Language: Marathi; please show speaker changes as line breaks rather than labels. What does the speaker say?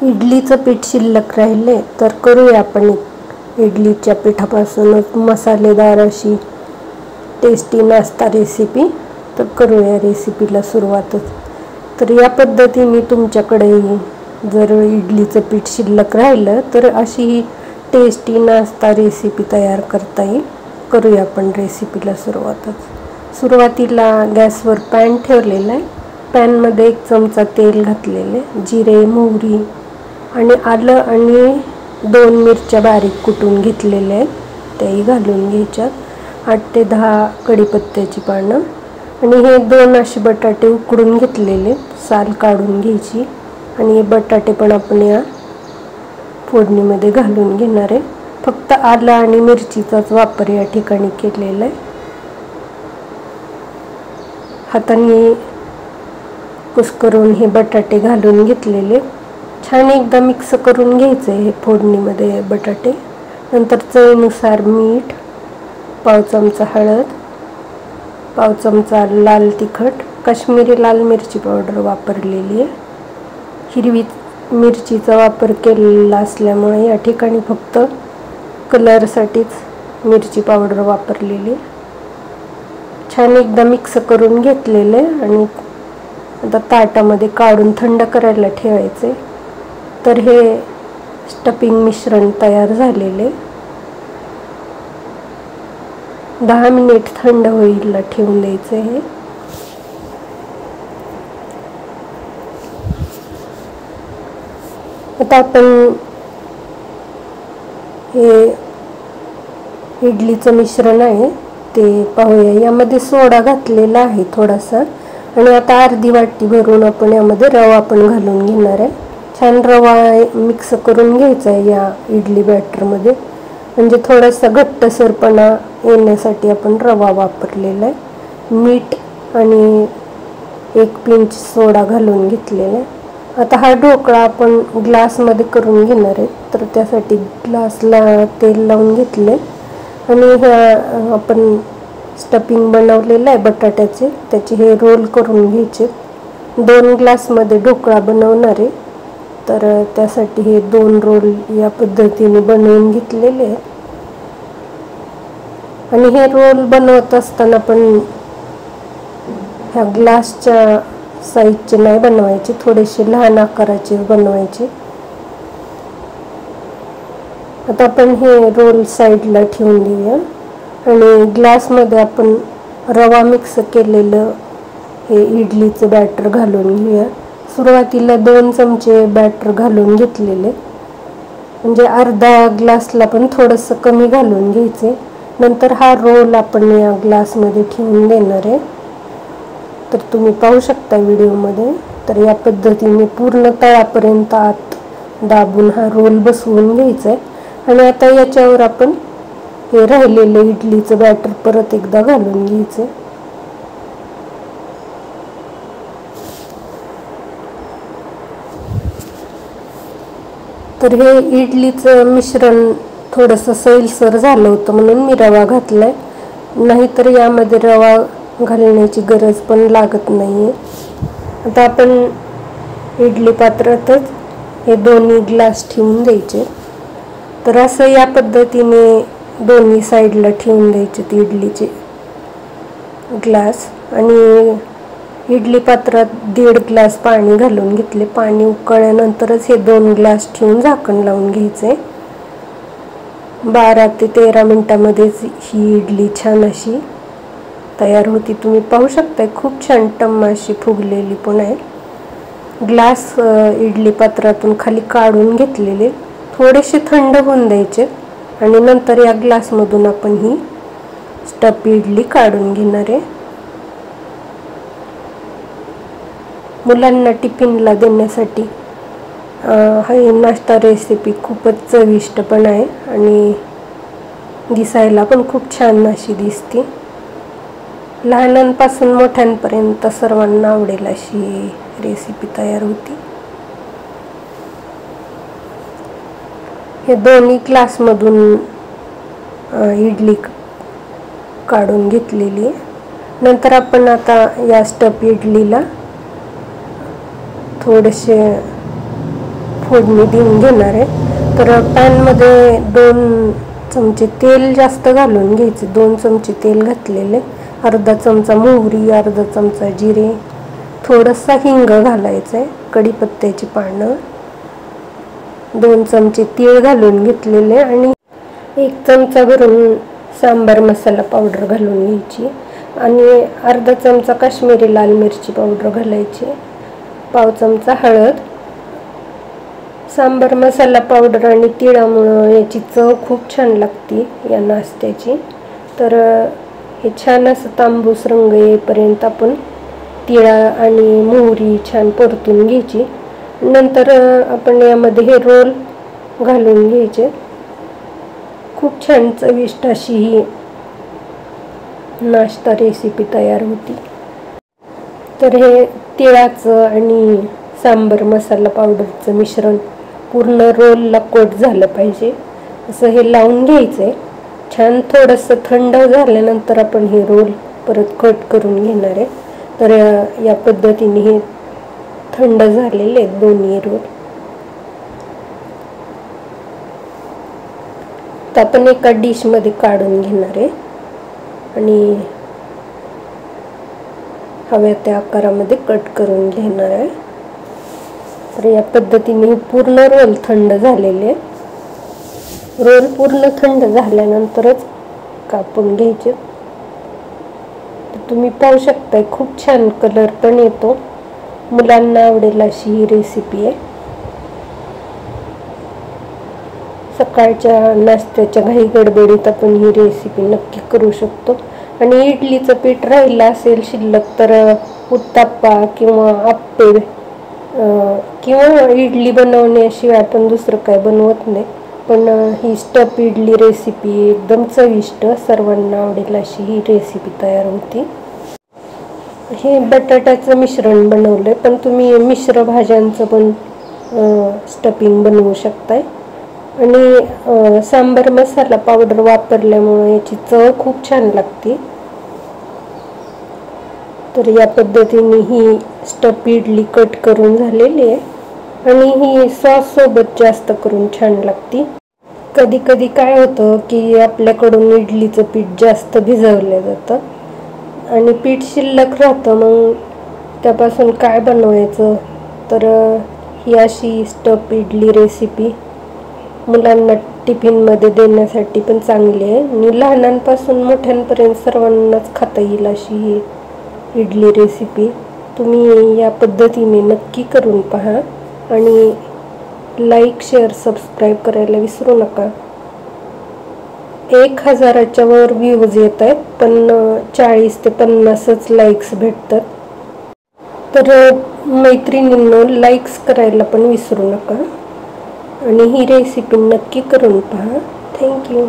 इडलीचं पीठ शिल्लक राहिले तर करूया आपण इडलीच्या पिठापासूनच मसालेदार अशी टेस्टी नाश्ता रेसिपी। तर करूया रेसिपीला सुरुवातच। तर या पद्धतीने तुमच्याकडे जर इडलीचं पीठ शिल्लक राहिलं तर अशी ही टेस्टी नाश्ता रेसिपी तयार करता येईल। करूया आपण रेसिपीला सुरुवातच। सुरुवातीला गॅसवर पॅन ठेवलेला आहे। पॅनमध्ये 1 चमचा तेल घातलेले, जिरे, मोहरी आणि आलं आणि 2 मिरच्या बारीक कुटून घेतलेल्या आहेत, त्याही घालून घ्यायच्यात। 8 ते 10 कढीपत्त्याची पानं आणि हे 2 असे बटाटे उकडून घेतलेले, साल काढून घ्यायची आणि हे बटाटे पण आपण या फोडणीमध्ये घालून घेणार आहे। फक्त आलं आणि मिरचीचाच वापर या ठिकाणी केलेला आहे। हाताने कुस्करून हे बटाटे घालून घेतलेले, छान एकदा मिक्स करून घ्यायचे हे फोडणीमध्ये बटाटे। नंतर चवीनुसार मीठ, पाव चमचा हळद, पाव चमचा लाल तिखट, काश्मीरी लाल मिरची पावडर वापरलेली आहे। हिरवी मिरचीचा वापर केलेला असल्यामुळे या ठिकाणी फक्त कलरसाठीच मिरची पावडर वापरलेली। छान एकदा मिक्स करून घेतलेले आणि आता ताटामध्ये काढून थंड करायला ठेवायचे। तर हे स्टफिंग मिश्रण तयार झालेले 10 मिनिट थंड होईला ठेवून द्यायचे हे। आता आपण हे इडलीचं मिश्रण आहे ते पाहूया। यामध्ये सोडा घातलेला आहे थोडासा आणि आता अर्धी वाटी भरून आपण यामध्ये रवा पण घालून घेणार आहे। छान रवा मिक्स करून घ्यायचा आहे या इडली बॅटरमध्ये, म्हणजे थोडासा घट्टसरपणा येण्यासाठी आपण रवा वापरलेला आहे। मीठ आणि 1 पिंच सोडा घालून घेतलेला आहे। आता हा ढोकळा आपण ग्लासमध्ये करून घेणार आहे, तर त्यासाठी ग्लासला तेल लावून घेतले आणि ह्या आपण स्टफिंग बनवलेलं आहे बटाट्याचे, त्याचे हे रोल करून घ्यायचे। 2 ग्लासमध्ये ढोकळा बनवणार आहे, तर त्यासाठी हे 2 रोल या पद्धतीने बनवून घेतलेले आहेत। आणि हे रोल बनवत असताना पण ह्या ग्लासच्या साईजचे नाही बनवायचे, थोडेसे लहान आकाराचे बनवायचे। आता आपण हे रोल साईडला ठेवून देऊया आणि ग्लासमध्ये आपण रवा मिक्स केलेलं हे इडलीचं बॅटर घालून घेऊया। सुरुवातीला 2 चमचे बॅटर घालून घेतलेले, म्हणजे अर्धा ग्लासला पण थोडंसं कमी घालून घ्यायचे। नंतर हा रोल आपण या ग्लासमध्ये ठेवून देणार आहे। तर तुम्ही पाहू शकता व्हिडिओमध्ये, तर या पद्धतीने पूर्ण तळापर्यंत आत दाबून हा रोल बसवून घ्यायचा आहे। आणि आता याच्यावर आपण हे राहिलेलं इडलीचं बॅटर परत एकदा घालून घ्यायचं। तर हे इडलीचं मिश्रण थोडंसं सैलसर झालं होतं म्हणून मी रवा घातलाय, नाहीतर यामध्ये रवा घालण्याची गरज पण लागत नाही आहे। आता आपण इडली पात्रातच हे दोन्ही ग्लास ठेवून द्यायचे। तर असं या पद्धतीने दोन्ही साईडला ठेवून द्यायचे इडलीचे ग्लास आणि इडली पात्रात 1.5 ग्लास पाणी घालून घेतले। पाणी उकळल्यानंतरच हे 2 ग्लास ठेवून झाकण लावून घ्यायचे। 12 ते 13 मिनिटांमध्येच ही इडली छान अशी तयार होती। तुम्ही पाहू शकता खूप छान टम्म अशी फुगलेली पण आहे। ग्लास इडली पात्रातून खाली काढून घेतलेले, थोडेसे थंड होऊन द्यायचे आणि नंतर या ग्लासमधून आपण ही स्टफ इडली काढून घेणार आहे। मुलांना टिफिनला देण्यासाठी ही नाश्ता रेसिपी खूपच चविष्ट पण आहे आणि दिसायला पण खूप छान अशी दिसते। लहानांपासून मोठ्यांपर्यंत सर्वांना आवडेल अशी रेसिपी तयार होती। हे दोन्ही ग्लासमधून इडली काढून घेतलेली आहे। नंतर आपण आता या स्टफ इडलीला थोडेसे फोडणी देऊन घेणार आहे. तर पॅनमध्ये 2 चमचे तेल जास्त घालून घ्यायचे. 2 चमचे तेल घातलेले, अर्धा चमचा मोहरी, अर्धा चमचा जिरे, थोडासा हिंग घालायचं आहे, कढीपत्त्याची पानं, 2 चमचे तीळ घालून घेतलेले आणि 1 चमचा भरून सांबार मसाला पावडर घालून घ्यायची आणि अर्धा चमचा काश्मीरी लाल मिरची पावडर घालायची, पाव चमचा हळद. सांबार मसाला पावडर आणि तिळामुळं याची चव खूप छान लागते या नाश्त्याची. तर हे छान असं तांबूस रंग येईपर्यंत आपण तिळा आणि मोहरी छान परतून घ्यायची. नंतर आपण यामध्ये हे रोल घालून घ्यायचे. खूप छान चविष्ट अशी ही नाश्ता रेसिपी तयार होती. तर हे तिळाचं आणि सांबार मसाला पावडरचं मिश्रण पूर्ण रोलला कोट झालं पाहिजे असं हे लावून घ्यायचं आहे. छान थोडंसं थंड झाल्यानंतर आपण हे रोल परत कट करून घेणार आहे. तर या पद्धतीने हे थंड झालेले आहेत दोन्ही रोल. तर आपण एका डिशमध्ये काढून घेणार आहे आणि हव्या त्या आकारामध्ये कट करून घेणार आहे. तर या पद्धतीने पूर्ण रोल थंड झालेले. रोल पूर्ण थंड झाल्यानंतरच कापून घ्यायचे. तर तुम्ही पाहू शकताय खूप छान कलर पण येतो. मुलांना आवडेल अशी ही रेसिपी आहे. सकाळच्या नाश्त्याच्या घाई गडबडीत आपण ही रेसिपी नक्की करू शकतो. आणि इडलीचं पीठ राहिलं असेल शिल्लक तर उत्तप्पा किंवा आप्पे किंवा इडली बनवण्याशिवाय आपण दुसरं काय बनवत नाही. पण ही स्टफ इडली रेसिपी एकदम चविष्ट, सर्वांना आवडेल अशी ही रेसिपी तयार होती. हे बटाट्याचं मिश्रण बनवलं पण तुम्ही मिश्र भाज्यांचं पण स्टफिंग बनवू शकताय. आणि सांबार मसाला पावडर वापरल्यामुळे याची चव खूप छान लागते. तर या पद्धतीने ही स्टफ इडली कट करून झालेली आहे आणि ही सॉस सोबत जास्त करून छान लागते. कधी कधी काय होतं की आपल्याकडून इडलीचं पीठ जास्त भिजवलं जातं आणि पीठ शिल्लक राहतं. मग त्यापासून काय बनवायचं. तर ही अशी स्टफ इडली रेसिपी मुलांना टिफिनमध्ये देण्यासाठी पण चांगली आहे आणि लहानांपासून मोठ्यांपर्यंत सर्वांनाच खाता येईल अशी ही इडली रेसिपी. तुम्ही या पद्धतीने नक्की करून पहा आणि लाईक, शेअर, सबस्क्राईब करायला विसरू नका. 1000च्या वर व्ह्यूज येत आहेत पण 40 ते 50च लाईक्स भेटतात. तर मैत्रिणींनो लाईक्स करायला पण विसरू नका आणि ही रेसिपी नक्की करून पहा. थँक्यू.